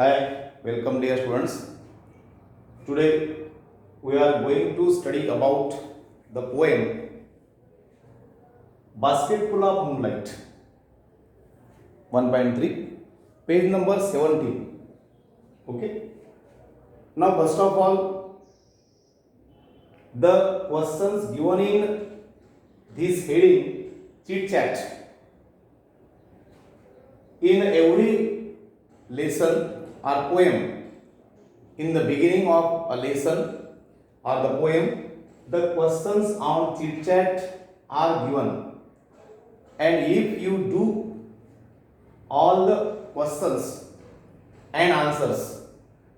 Hi, welcome dear students. Today we are going to study about the poem Basketful of Moonlight 1.3, page number 17. Okay. Now first of all, the questions given in this heading chit chat. In every lesson or poem, in the beginning of a lesson or the poem, the questions on chit chat are given, and if you do all the questions and answers,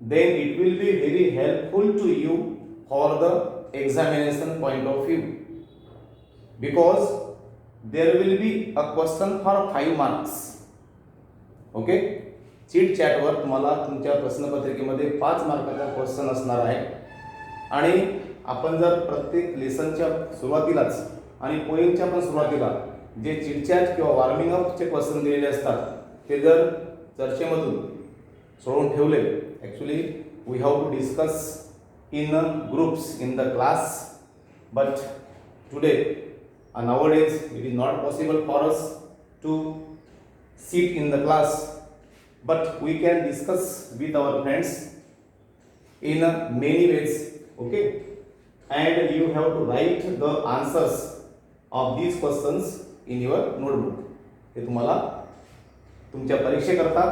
then it will be very helpful to you for the examination point of view, because there will be a question for 5 marks. Okay, चीट चॅटवर तुम्हाला तुमच्या प्रश्नपत्रिकेमध्ये 5 मार्काचा question असणार आहे. आणि आपण जर प्रत्येक लेसनच्या सुरुवातीलाच आणि पोएमच्या पण सुरुवातीला जे चीट चॅट किंवा वॉर्मिंग अपचे क्वेश्चन दिलेले असतात ते जर चर्चेमधून सोडून ठेवले, actually we have to discuss in groups in the class, but today nowadays it is not possible for us to sit in the class, but we can discuss with our friends in many ways. Okay, and you have to write the answers of these questions in your notebook. हे तुम्हाला तुमच्या परीक्षेकरता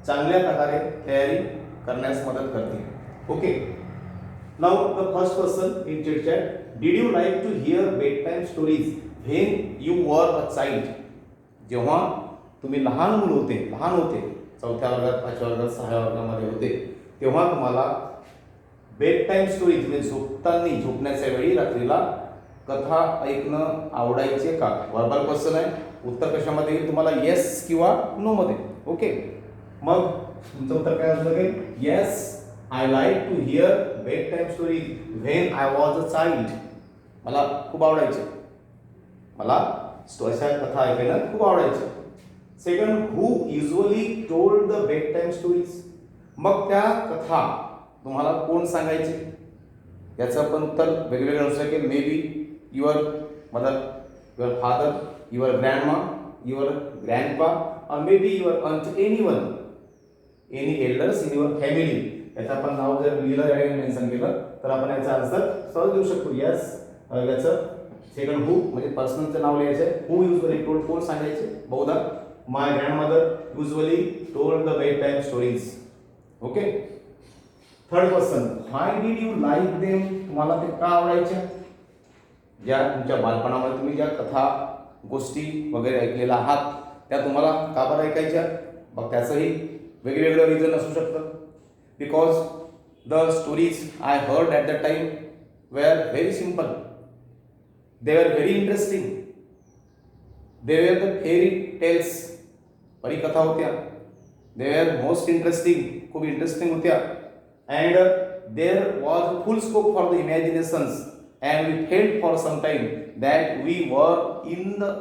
चांगल्या प्रकारे तयारी करण्यास मदत करते. Okay, now the first question in chit chat: did you like to hear bedtime stories when you were a child? जेव्हा तुम्ही लहान होते, 4थ्या वर्गात, 5व्या वर्गात, 6व्या वर्गामध्ये होते, तेव्हा तुम्हाला बेड टाईम स्टोरीज म्हणजे झोपण्याच्या वेळी रात्रीला कथा ऐकणं आवडायचे का? वर्बल क्वेश्चन आहे, उत्तर कशामध्ये येईल तुम्हाला? येस किंवा नो मध्ये. ओके, मग तुमचं उत्तर काय असलं की yes, I like to hear bedtime stories when I was a child. मला खूप आवडायचे, मला अशा कथा ऐकायला खूप आवडायचे. Second, who usually told the bedtime stories? मग त्या कथा तुम्हाला कोण सांगायचे? याचं पण उत्तर वेगवेगळं असू शकेल. May be your mother, your father, your grandma, your grandpa, और may be your aunt, anyone, any elders in your family. याचं आपण नाव जर लिहिलं आणि मेन्शन केलं तर आपण याचा आन्सर सहज देऊ शकतो. यस, याचं सेकंड हू म्हणजे पर्सनचं नाव लिहायचं. हू युजली टोल्ड, कोण सांगायचे? बहुधा my grandmother usually told the bedtime stories. Okay, third question, why did you like them? तुम्हाला ते का आवडायच्या? ज्या तुमच्या बालपणामध्ये तुम्ही ज्या कथा गोष्टी वगैरे ऐकलेल्या आहात त्या तुम्हाला का बरं ऐकायच्या? मग त्याचंही वेगवेगळं रिझन असू शकतं. Because the stories I heard at the time were very simple, they were very interesting, they were the fairy tales, परिकथा होत्या. दे वर मोस्ट इंटरेस्टिंग, खूप इंटरेस्टिंग होत्या. And there was full scope for the imaginations and we felt for some time that we were in the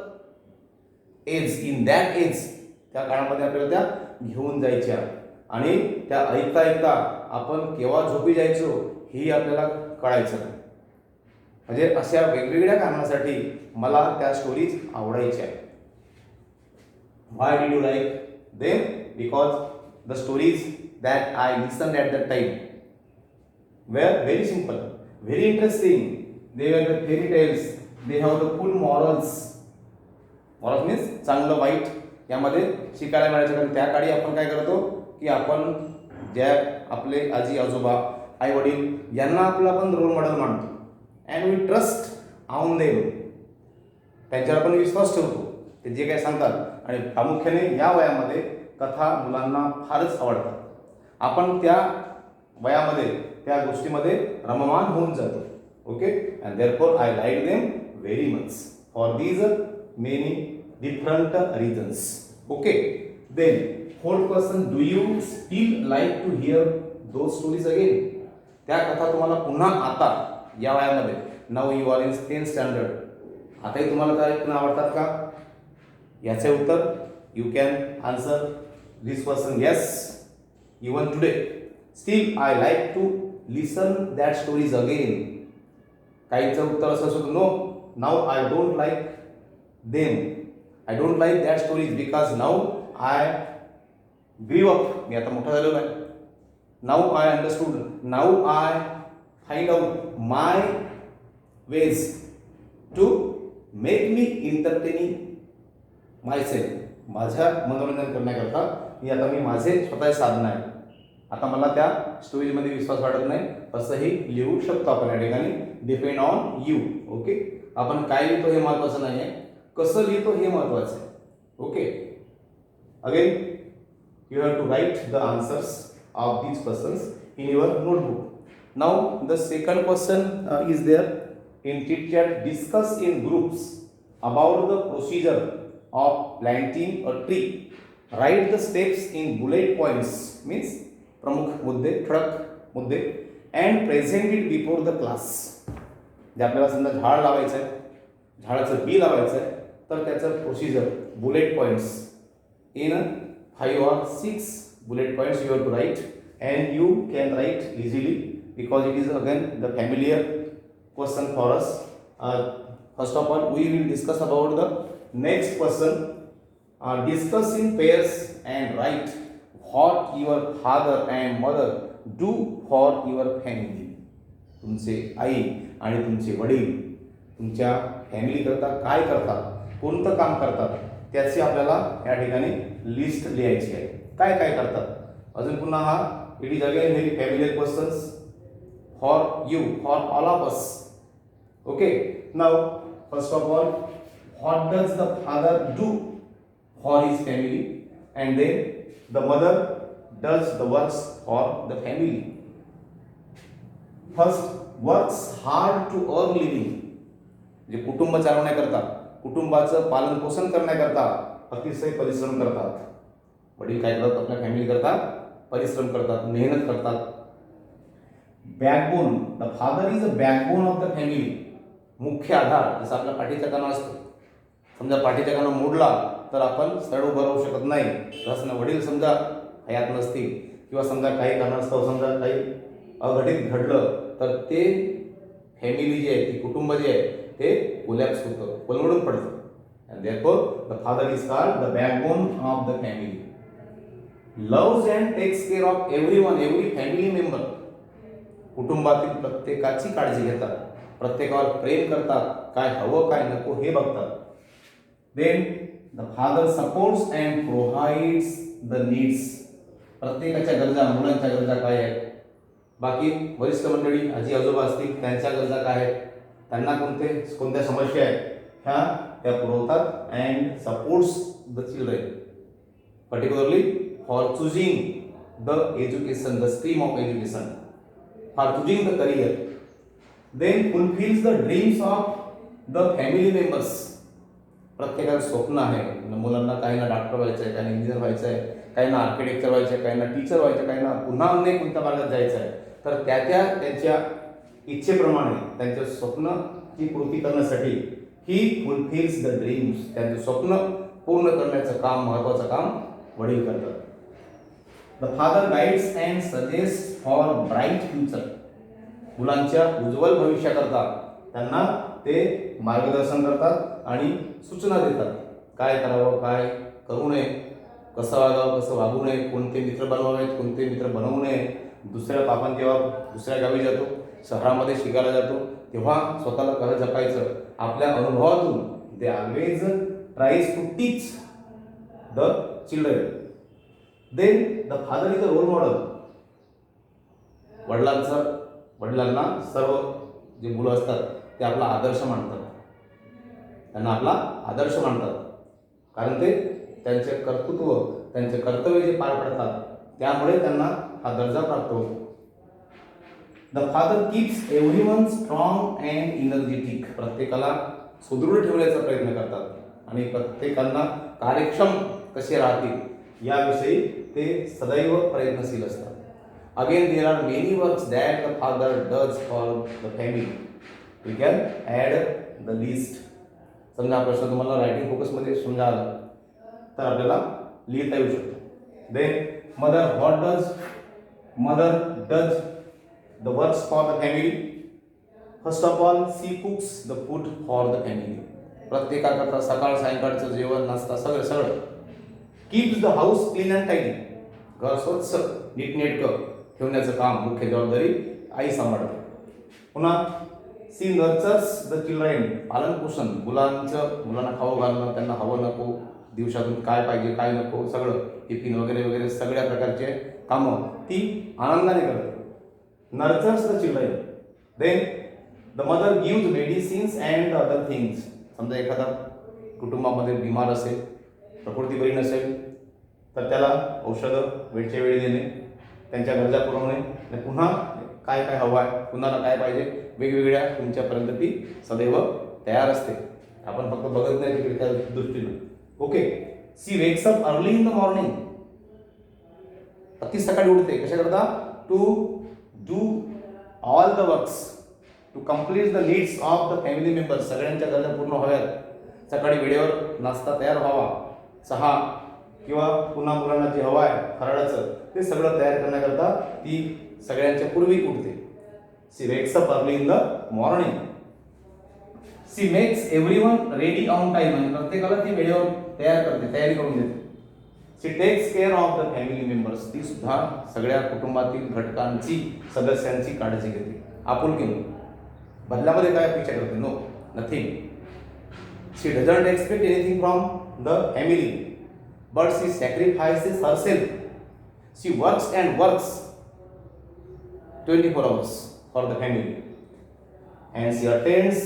age, in that age. त्या काळामध्ये आपल्याला त्या घेऊन जायच्या आणि त्या ऐकता ऐकता आपण केव्हा झोपी जायचो ही आपल्याला कळायचं नाही. म्हणजे अशा वेगवेगळ्या कारणासाठी मला त्या स्टोरीज आवडायच्या. Why did you like them? Because the stories that I listened at that time were very simple, very interesting. They were the fairy tales. They have the full morals. Morals means चांगलं वाईट यामध्ये शिकायला मिळायचं. कारण त्या काळी आपण काय करतो की आपण ज्या आपले आजी आजोबा, आई वडील यांना आपला आपण रोल मॉडेल मानतो, and we trust on them. त्यांच्यावर आपण विश्वास ठेवतो, ते जे काय सांगतात. आणि प्रामुख्याने या वयामध्ये कथा मुलांना फारच आवडतात. आपण त्या वयामध्ये त्या गोष्टीमध्ये रममान होऊन जातो. Okay, and therefore I like them very much for these many different reasons. Okay, then fourth question, do you still like to hear those stories again? त्या कथा तुम्हाला पुन्हा आता या वयामध्ये, now you are in 10th standard, आताही तुम्हाला त्या ऐकणं आवडतात का? याचे उत्तर you can answer this question yes, even today. Still I like to listen that stories again. काहींचं उत्तर असं असतं, no, now I don't like them. I don't like that stories because now I grew up. मी आता मोठा झालेलो आहे. Now I understood. Now I find out my ways to make me entertaining myself. माझ्या मनोरंजन करण्याकरता मी माझे स्वतः साधन आहे. आता मला त्या स्टोरीमध्ये विश्वास वाटत नाही, असंही लिहू शकतो आपण या ठिकाणी. Depend on you. ओके, आपण काय लिहितो हे महत्त्वाचं नाही आहे, कसं लिहितो हे महत्त्वाचं आहे. Okay, again you have to write the answers of these questions in your notebook. Now the second question is there in chit chat. Discuss in groups about the procedure of planting a tree. Write the steps in bullet points, means प्रमुख मुद्दे, ठळक मुद्दे, and present it before the class. जे आपल्याला समजा झाड लावायचं आहे, झाडाचं बी लावायचं आहे, तर त्याचं procedure, bullet points in 5 or 6 bullet points you have to write, and you can write easily because it is again the familiar question for us. First of all, we will discuss about the next question. Discuss in pairs and write what your father and mother do for your family. तुमचे आई आणि तुमचे वडील तुमच्या family करता काय करतात, कोणतं काम करतात, त्याची आपल्याला या ठिकाणी लिस्ट लिहायची आहे. काय काय करतात. अजून पुन्हा हा it is again very familiar questions for you, for all of us. Okay, now first of all, what does the father do for his family, and then the mother does the works for the family. First, works hard to earn living. जे कुटुंब चालवण्याकरता, कुटुंबाचं पालन पोषण करण्याकरता अतिशय परिश्रम करतात. वडील काय करतात, आपल्या फॅमिली करता परिश्रम करतात, मेहनत करतात. Backbone, the father is a backbone of the family. मुख्य आधार, जसं आपल्या पाठीचा कणा असतो. समजा पाठीचा कणा मोडला तर आपण सरळ उभं राहू शकत नाही. तसं वडील समजा हयात नसतील किंवा समजा काही कारणास्तव समजा काही अघटित घडलं तर ते फॅमिली जी आहे, ती कुटुंब जे आहे ते कोलॅप्स होतं, कोलमडून पडतं. And therefore, the father is called the backbone of the family. Loves and takes care of everyone, every family member. कुटुंबातील प्रत्येकाची काळजी घेतात, प्रत्येकावर प्रेम करतात, काय हवं काय नको हे बघतात. Then the father supports and provides the needs. प्रत्येकाच्या गरजा, मुलांच्या गरजा काय आहेत, बाकी वरिष्ठ मंडळी आजी आजोबा असतील त्यांच्या गरजा काय आहेत, त्यांना कोणत्या समस्या आहेत ह्या त्या पुरवतात. And supports the children particularly for choosing the education, the stream of education, for choosing the career. Then fulfils the dreams of the family members. प्रत्येकाचं स्वप्न आहे. मुलांना काहींना डॉक्टर व्हायचं आहे, काहींना इंजिनियर व्हायचं आहे, काहींना आर्किटेक्चर व्हायचं आहे, काहींना टीचर व्हायचं आहे, काहींना पुन्हा अन्य कोणत्या मार्गात जायचं आहे. तर त्यांच्या इच्छेप्रमाणे त्यांचे स्वप्न ही पूर्ती करण्यासाठी ही फुलफिल्स द ड्रीम्स, त्यांचे स्वप्न पूर्ण करण्याचं काम, महत्त्वाचं काम वडील करतात. The father guides and suggest for bright future. मुलांच्या उज्ज्वल भविष्याकरता त्यांना ते मार्गदर्शन करतात आणि सूचना देतात. काय करावं, काय करू नये, कसं वागावं, कसं वागू नये, कोणते मित्र बनवावेत, कोणते मित्र बनवू नये. आपण जेव्हा दुसऱ्या गावी जातो, शहरामध्ये शिकायला जातो, तेव्हा स्वतःला कसं जपायचं आपल्या अनुभवातून they always tries to teach the children. Then the father is a role model. वडिलांना सर्व जे मुलं असतात ते आपला आदर्श मानतात, त्यांना आपला आदर्श मानतात, कारण ते त्यांचे कर्तृत्व, त्यांचे कर्तव्य जे पार पडतात त्यामुळे त्यांना हा दर्जा प्राप्त होतो. The father keeps everyone strong and energetic. प्रत्येकाला सुदृढ ठेवण्याचा प्रयत्न करतात आणि प्रत्येकांना कार्यक्षम कसे राहतील याविषयी ते सदैव प्रयत्नशील असतात. Again there are many works that the father does for the family. We can add the list. समजा हा प्रश्न तुम्हाला रायटिंग फोकसमध्ये समजा आला तर आपल्याला लिहिता येऊ शकतो. Then mother what does mother does the works for the family. First of all, she cooks the food for the family. प्रत्येकाकरता सकाळ सायंकाळचं जेवण नाश्ता सगळं keeps the house clean and tidy. घर स्वच्छ नीटनेटकं ठेवण्याचं काम, मुख्य जबाबदारी आई सांभाळते. पुन्हा सी नर्चर्स द चिल्ड्रन, पालन पोषण, मुलांना खाऊ घालणं, त्यांना हवं नको, दिवसातून काय पाहिजे काय नको सगळं टिफिन वगैरे वगैरे सगळ्या प्रकारचे कामं ती आनंदाने करते. Nurtures the children. Then the mother gives medicines and other things. समजा एखादा कुटुंबामध्ये बिमार असेल, प्रकृती बरी नसेल तर त्याला औषधं वेळच्या वेळी देणे, त्यांच्या गरजा पुरवणे, आणि पुन्हा काय काय हवं आहे, कुणाला काय पाहिजे, वेगवेगळ्या तुमच्यापर्यंत ती सदैव तयार असते. आपण फक्त बघत नाही तिकडे त्या दृष्टीनं. Okay. She wakes up early in the morning. अति सकाळी उठते कशाकरता? To do all the works, to complete the needs of the family members. सगळ्यांच्या गरजा पूर्ण व्हाव्यात. सकाळी वेळेवर नाश्ता तयार व्हावा, चहा किंवा पुन्हा मुलांना जे हवं आहे फराळाचं ते सगळं तयार करण्याकरता ती सगळ्यांच्या पूर्वी उठते. She wakes up early in the morning. She makes everyone ready on time. म्हणजे प्रत्येकाला ती वेळेवर तयार करते, तयारी करून देते. She takes care of the family members. ती सुद्धा सगळ्या कुटुंबातील घटकांची, सदस्यांची काळजी घेते आपुलकीने. बदल्यामध्ये काय अपेक्षा करते? No, nothing. She doesn't expect anything from the family, but she sacrifices herself. She works and works 24 hours for the family and she attends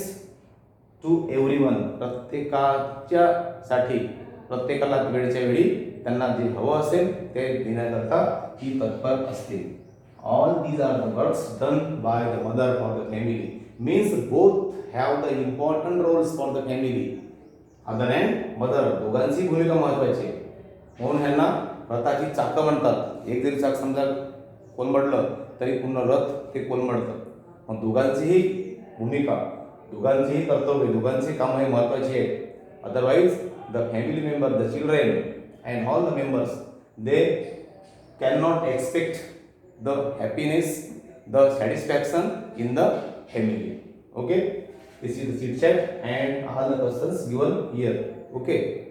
to everyone. प्रत्येकाच्यासाठी, प्रत्येकाला वेळच्या वेळी त्यांना जे हवं असेल ते देण्याकरता ही तत्पर असते. All these are the works done by the mother for the family. Means both have the important roles for the family. Other and mother, दोघांची भूमिका महत्वाची आहे. म्हणून ह्यांना रथाची चाकं म्हणतात. एक जरी चाक समजा कोलमडलं तरी पूर्ण रथ ते कोलमडतं. मग दोघांचीही भूमिका, दोघांचीही कर्तव्य, दोघांची कामं हे महत्वाची आहे. Otherwise the family member, the children and all the members, they can not expect the happiness, the satisfaction in the family. Okay, this is the chit chat and all the questions given here. Okay.